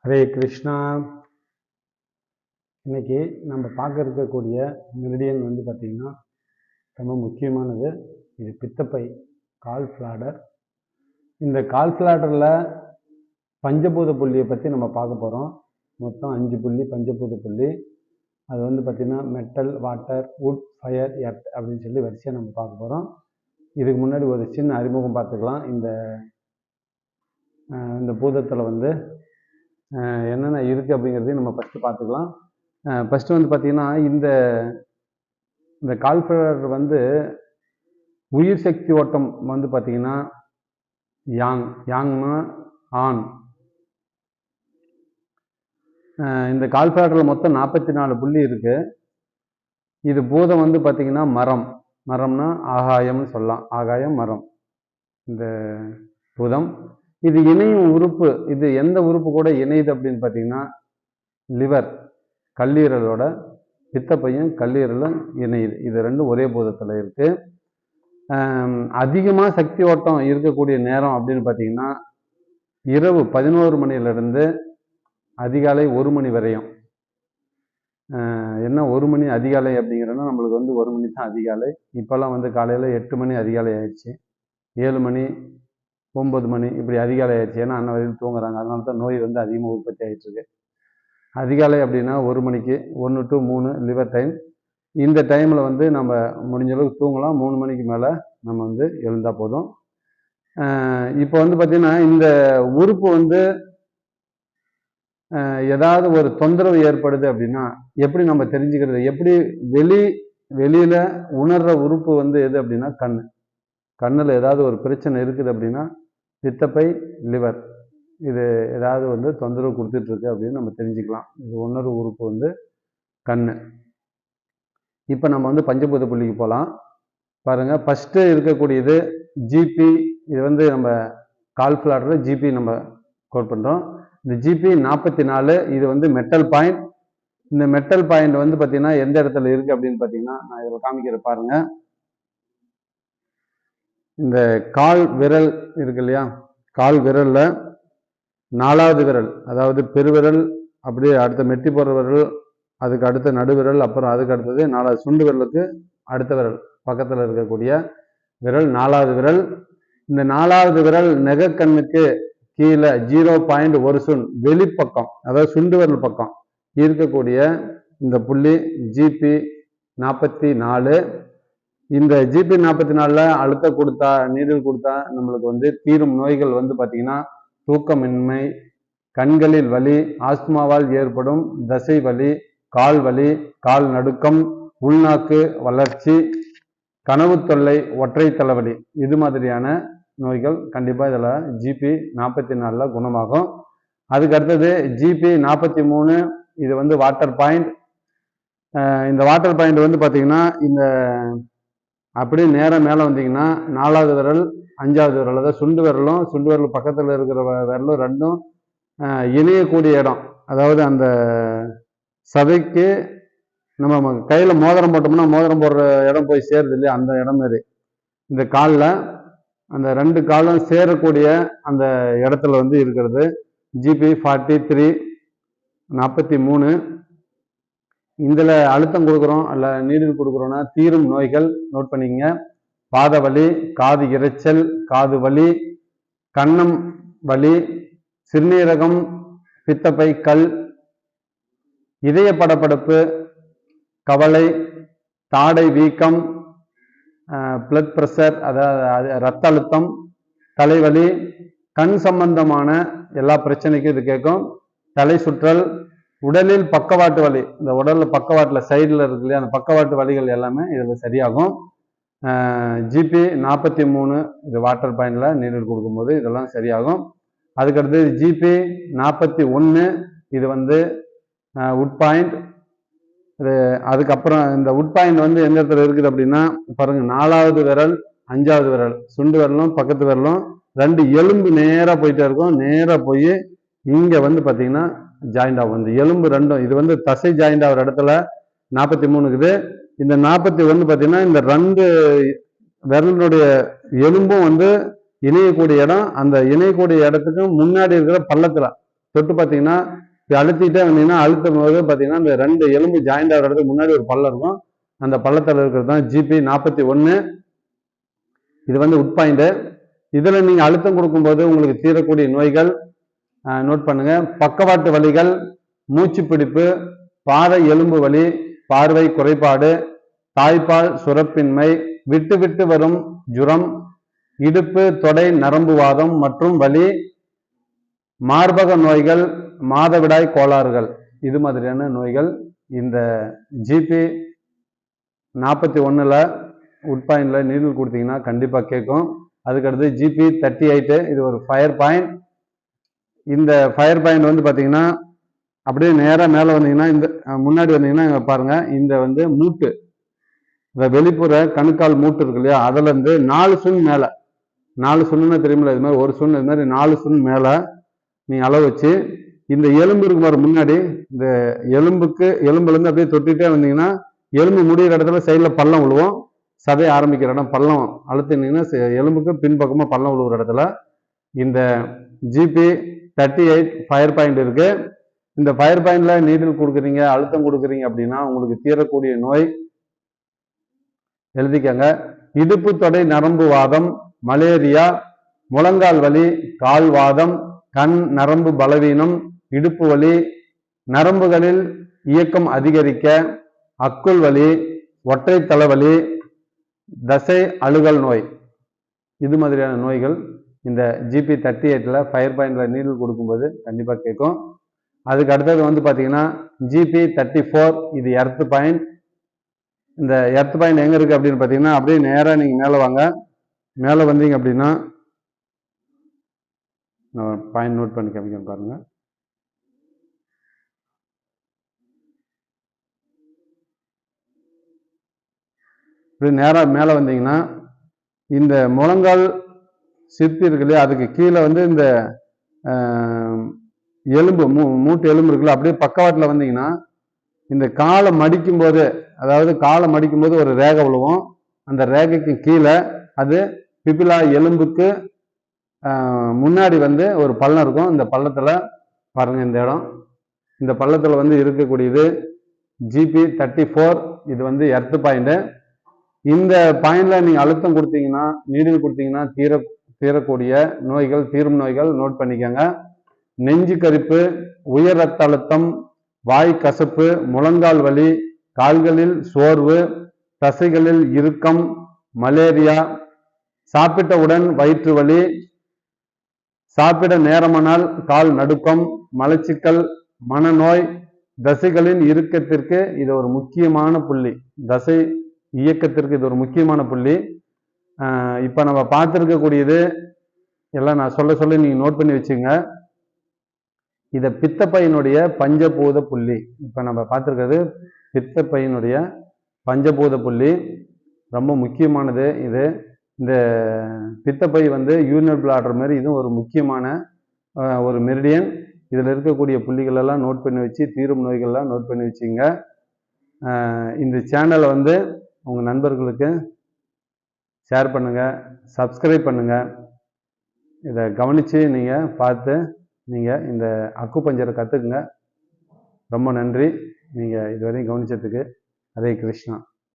ஹரே கிருஷ்ணா. இன்னைக்கு நம்ம பார்க்க இருக்கக்கூடிய மெரிடியன் வந்து பார்த்திங்கன்னா ரொம்ப முக்கியமானது. இது பித்தப்பை, கால் ஃப்ளாடர். இந்த கால் ஃப்ளாடரில் பஞ்சபூத புள்ளியை பற்றி நம்ம பார்க்க போகிறோம். மொத்தம் 5 புள்ளி பஞ்சபூத புள்ளி. அது வந்து பார்த்திங்கன்னா metal, water, would, fire, earth அப்படின்னு சொல்லி வரிசையாக நம்ம பார்க்க போகிறோம். இதுக்கு முன்னாடி ஒரு சின்ன அறிமுகம் பார்த்துக்கலாம். இந்த பூதத்தில் வந்து என்னென்ன இருக்குது அப்படிங்கிறதையும் நம்ம ஃபஸ்ட்டு பார்த்துக்கலாம். ஃபஸ்ட்டு வந்து பார்த்திங்கன்னா இந்த கால்ஃப்ளவர் வந்து உயிர் சக்தி ஓட்டம் வந்து பார்த்திங்கன்னா யாங்னா ஆண். இந்த கால்ஃப்ளவரில் மொத்தம் 44 புள்ளி இருக்குது. இது பூதம் வந்து பார்த்திங்கன்னா மரம்னா ஆகாயம்னு சொல்லலாம். ஆகாயம், மரம் இந்த பூதம். இது இணையும் உறுப்பு. இது எந்த உறுப்பு கூட இணையுது அப்படின்னு பார்த்தீங்கன்னா லிவர், கல்லீரலோட பித்தப்பையும் கல்லீரலும் இணையுது. இது ரெண்டும் ஒரே பூதத்தில் இருக்கு. அதிகமாக சக்தி ஓட்டம் இருக்கக்கூடிய நேரம் அப்படின்னு பார்த்தீங்கன்னா இரவு 11 மணியிலிருந்து அதிகாலை 1 மணி வரையும். என்ன 1 மணி அதிகாலை அப்படிங்கிறதுனா நம்மளுக்கு வந்து 1 மணி தான் அதிகாலை. இப்போல்லாம் வந்து காலையில் 8 மணி அதிகாலை ஆயிடுச்சு. 7 மணி 9 மணி இப்படி அதிகாலை ஆயிடுச்சு. ஏன்னா அன்ன வரையும் தூங்குறாங்க. அதனால தான் நோய் வந்து அதிகமாக உற்பத்தி ஆகிட்டு இருக்கு. அதிகாலை அப்படின்னா 1 மணிக்கு 1 to 3 லிவர் டைம். இந்த டைமில் வந்து நம்ம முடிஞ்ச அளவுக்கு தூங்கலாம். 3 மணிக்கு மேலே நம்ம வந்து எழுந்தால் போதும். இப்போ வந்து பார்த்திங்கன்னா இந்த உறுப்பு வந்து ஏதாவது ஒரு தொந்தரவு ஏற்படுது அப்படின்னா எப்படி நம்ம தெரிஞ்சுக்கிறது? எப்படி வெளியில் உணர்ற உறுப்பு வந்து எது அப்படின்னா கண்ணில் ஏதாவது ஒரு பிரச்சனை இருக்குது அப்படின்னா பித்தப்பை, லிவர் இது ஏதாவது வந்து தொந்தரவு கொடுத்துட்ருக்கு அப்படின்னு நம்ம தெரிஞ்சுக்கலாம். இது உணர்வு உறுப்பு வந்து கண். இப்போ நம்ம வந்து பஞ்சபூத புள்ளிக்கு போகலாம். பாருங்கள், ஃபஸ்ட்டு இருக்கக்கூடியது ஜிபி. இது வந்து நம்ம கால்ஃப்ளாடரில் ஜிபி நம்ம கோட் பண்ணுறோம். இந்த ஜிபி 44. இது வந்து மெட்டல் பாயிண்ட். இந்த மெட்டல் பாயிண்ட் வந்து பார்த்திங்கன்னா எந்த இடத்துல இருக்குது அப்படின்னு பார்த்தீங்கன்னா நான் இதில் காமிக்கிற பாருங்கள். இந்த கால் விரல் இருக்கு இல்லையா, கால் விரலில் 4வது விரல், அதாவது பெருவிரல், அப்படியே அடுத்த மெட்டி போடுற விரல், அதுக்கு அடுத்த நடுவிரல், அப்புறம் அதுக்கு அடுத்தது 4வது சுண்டு விரலுக்கு அடுத்த விரல் பக்கத்தில் இருக்கக்கூடிய விரல் 4வது விரல். இந்த 4வது விரல் நெகக்கண்ணுக்கு கீழே 0.1 சுண் வெளிப்பக்கம், அதாவது சுண்டு விரல் பக்கம் இருக்கக்கூடிய இந்த புள்ளி ஜிபி 44. இந்த ஜிபி 44ல் அழுத்த கொடுத்தா, நீரில் கொடுத்தா நம்மளுக்கு வந்து தீரும் நோய்கள் வந்து பார்த்திங்கன்னா தூக்கமின்மை, கண்களில் வலி, ஆஸ்துமாவால் ஏற்படும் தசை வலி, கால் வலி, கால் நடுக்கம், உள்நாக்கு வளர்ச்சி, கனவு தொல்லை, ஒற்றை தலைவலி, இது மாதிரியான நோய்கள் கண்டிப்பாக இதில் ஜிபி 44ல் குணமாகும். அதுக்கு அடுத்தது ஜிபி 43. இது வந்து வாட்டர் பாயிண்ட். இந்த வாட்டர் பாயிண்ட் வந்து பார்த்திங்கன்னா இந்த அப்படியே நேரம் மேலே வந்தீங்கன்னா 4வது விரல், 5வது விரல், அதாவது சுண்டு விரல் பக்கத்தில் இருக்கிற விரலும் ரெண்டும் இணையக்கூடிய இடம். அதாவது அந்த சதைக்கு நம்ம கையில் மோதிரம் போட்டோம்னா மோதிரம் போடுற இடம் போய் சேருது இல்லையா, அந்த இடம் மாரி இந்த காலில் அந்த 2 காலும் சேரக்கூடிய அந்த இடத்துல வந்து இருக்கிறது ஜிபி 43. இதில் அழுத்தம் கொடுக்குறோம் அல்ல நீரில் கொடுக்குறோன்னா தீரும் நோய்கள் நோட் பண்ணிக்கங்க. பாத வலி, காது இரைச்சல், காது வலி, கன்னம் வலி, சிறுநீரகம், பித்தப்பை, கல், இதய படபடப்பு, கவலை, தாடை வீக்கம், பிளட் ப்ரெஷர், அதாவது ரத்த அழுத்தம், தலைவலி, கண் சம்பந்தமான எல்லா பிரச்சனைக்கும் இது கேட்கும். தலை சுற்றல், உடலில் பக்கவாட்டு வலி, இந்த உடலில் பக்கவாட்டில் சைடில் இருக்கு இல்லையா, அந்த பக்கவாட்டு வலிகள் எல்லாமே இதில் சரியாகும். ஜிபி 43 இது வாட்டர் பாயிண்டில் நீரில் கொடுக்கும்போது இதெல்லாம் சரியாகும். அதுக்கடுத்து ஜிபி 41 இது வந்து உட் பாயிண்ட். இது அதுக்கப்புறம் இந்த உட் பாயிண்ட் வந்து எந்த இடத்துல இருக்குது அப்படின்னா பாருங்கள், 4வது விரல், 5வது விரல், சுண்டு விரலும் பக்கத்து விரலும் 2 எலும்பு நேராக போயிட்டே இருக்கும். நேராக போய் இங்கே வந்து பார்த்தீங்கன்னா ஜாயிண்ட் ஆகும். இந்த எலும்பு ரெண்டும் இது வந்து தசை ஜாயிண்ட் ஆகிற இடத்துல 43 இருக்குது. இந்த 41 பார்த்தீங்கன்னா இந்த 2 விரலினுடைய எலும்பும் வந்து இணையக்கூடிய இடம். அந்த இணையக்கூடிய இடத்துக்கு முன்னாடி இருக்கிற பள்ளத்தில் தொட்டு பார்த்தீங்கன்னா அழுத்திட்டே வந்தீங்கன்னா அழுத்தும் போது பார்த்தீங்கன்னா இந்த 2 எலும்பு ஜாயிண்ட் ஆகிற இடத்துக்கு முன்னாடி ஒரு பள்ளம் இருக்கும். அந்த பள்ளத்தில் இருக்கிறது தான் ஜிபி 41. இது வந்து உட் பாயிண்ட். இதில் நீங்கள் அழுத்தம் கொடுக்கும்போது உங்களுக்கு தீரக்கூடிய நோய்கள் நோட் பண்ணுங்க. பக்கவாட்டு வலிகள், மூச்சு பிடிப்பு, பாறை எலும்பு வலி, பார்வை குறைபாடு, தாய்ப்பால் சுரப்பின்மை, விட்டு விட்டு வரும் ஜுரம், இடுப்பு தொடை நரம்புவாதம் மற்றும் வலி, மார்பக நோய்கள், மாதவிடாய் கோளாறுகள், இது மாதிரியான நோய்கள் இந்த ஜிபி 41 உட் பாயிண்ட்ல நீடில் கொடுத்தீங்கன்னா கண்டிப்பா கேட்கும். அதுக்கடுத்து ஜிபி 38 இது ஒரு ஃபயர் பாயிண்ட். இந்த ஃபயர் பாயிண்ட் வந்து பாத்தீங்கன்னா அப்படியே நேராக மேலே வந்தீங்கன்னா இந்த முன்னாடி வந்தீங்கன்னா பாருங்க, இந்த வந்து மூட்டு, இந்த வெளிப்புற கணுக்கால் மூட்டு இருக்கு இல்லையா, அதுல இருந்து 4 சுண் மேலே, 4 சுண்ணுன்னா தெரியுமில்ல, இது மாதிரி ஒரு சுண், இது மாதிரி 4 சுண் மேலே நீங்க அளவு வச்சு இந்த எலும்பு இருக்கு பாரு முன்னாடி, இந்த எலும்புலேருந்து அப்படியே தொட்டிகிட்டே வந்தீங்கன்னா எலும்பு முடிகிற இடத்துல சைடில் பள்ளம் விழுவோம். சதை ஆரம்பிக்கிற இடம் பள்ளம் அழுத்தினீங்கன்னா எலும்புக்கு பின்பக்கமாக பள்ளம் விழுவுற இடத்துல இந்த ஜிபி 38 ஃபயர் பாயிண்ட் இருக்கு. இந்த ஃபயர் பாயிண்ட்ல நீடில் கொடுக்குறீங்க, அழுத்தம் கொடுக்குறீங்க அப்படின்னா உங்களுக்கு தீரக்கூடிய நோய் எழுதிக்கங்க. இடுப்பு தொடை நரம்பு வாதம், மலேரியா, முழங்கால் வலி, கால் வாதம், கண் நரம்பு பலவீனம், இடுப்பு வலி, நரம்புகளில் இயக்கம் அதிகரிக்க, அக்குள் வலி, ஒற்றை தலைவலி, தசை அழுகல் நோய், இது மாதிரியான நோய்கள் இந்த ஜிபி 38 ஃபயர் பாயிண்ட்ல நீடில் கொடுக்கும்போது கண்டிப்பா கேட்கும். அதுக்கு அடுத்தது வந்து பாத்தீங்கன்னா ஜிபி 34 இது எர்த் பாயிண்ட். இந்த எர்த் பாயிண்ட் எங்க இருக்கு அப்படின்னு பாத்தீங்கன்னா அப்படியே நேரா நீங்க மேல வாங்க. மேல வந்தீங்க அப்படின்னா பாயிண்ட் நோட் பண்ணி காமிக்கிறேன் பாருங்க. இப்படி நேரா மேல வந்தீங்கன்னா இந்த முழங்கால் சிற்பி இருக்கு இல்லையா, அதுக்கு கீழே வந்து இந்த எலும்பு மூட்டு எலும்பு இருக்குல்ல, அப்படியே பக்கவாட்டில் வந்தீங்கன்னா இந்த காலை மடிக்கும் போது, அதாவது காலை மடிக்கும் போது ஒரு ரேகை விழுவும். அந்த ரேகைக்கு கீழே அது பிபிலா எலும்புக்கு முன்னாடி வந்து ஒரு பள்ளம் இருக்கும். இந்த பள்ளத்துல பாருங்க, இந்த இடம், இந்த பள்ளத்துல வந்து இருக்கக்கூடியது ஜிபி 34. இது வந்து எர்த் பாயிண்ட். இந்த பாயிண்ட்ல நீங்க அழுத்தம் கொடுத்தீங்கன்னா, நீடில் கொடுத்தீங்கன்னா தீரக்கூடிய நோய்கள், தீரும் நோய்கள் நோட் பண்ணிக்கோங்க. நெஞ்சு கரிப்பு, உயர் ரத்த அழுத்தம், வாய் கசப்பு, முழங்கால் வலி, கால்களில் சோர்வு, தசைகளில் இறுக்கம், மலேரியா, சாப்பிட்டவுடன் வயிற்று வலி, சாப்பிட நேரமானால் கால் நடுக்கம், மலச்சிக்கல், மனநோய், தசைகளின் இறுக்கத்திற்கு இது ஒரு முக்கியமான புள்ளி. தசை இயக்கத்திற்கு இது ஒரு முக்கியமான புள்ளி. இப்ப நம்ம பார்த்துருக்கக்கூடியது எல்லாம் நான் சொல்ல சொல்ல நீங்க நோட் பண்ணி வச்சுங்க. இத பித்தப்பையினுடைய பஞ்சபூத புள்ளி. இப்ப நம்ம பார்த்துருக்கிறது பித்தப்பையினுடைய பஞ்சபூத புள்ளி, ரொம்ப முக்கியமானது இது. இந்த பித்தப்பை வந்து யூரினரி பிளாடர் மாதிரி இதுவும் ஒரு முக்கியமான ஒரு மெரிடியன். இதில் இருக்கக்கூடிய புள்ளிகள் எல்லாம் நோட் பண்ணி வச்சு தீரும் நோய்கள்லாம் நோட் பண்ணி வச்சுங்க. இந்த சேனலை வந்து உங்கள் நண்பர்களுக்கு ஷேர் பண்ணுங்கள், சப்ஸ்கிரைப் பண்ணுங்கள். இதை கவனித்து நீங்கள் பார்த்து நீங்கள் இந்த அக்குபஞ்சரை கற்றுக்குங்க. ரொம்ப நன்றி நீங்கள் இதுவரையும் கவனித்ததுக்கு. ஹரே கிருஷ்ணா.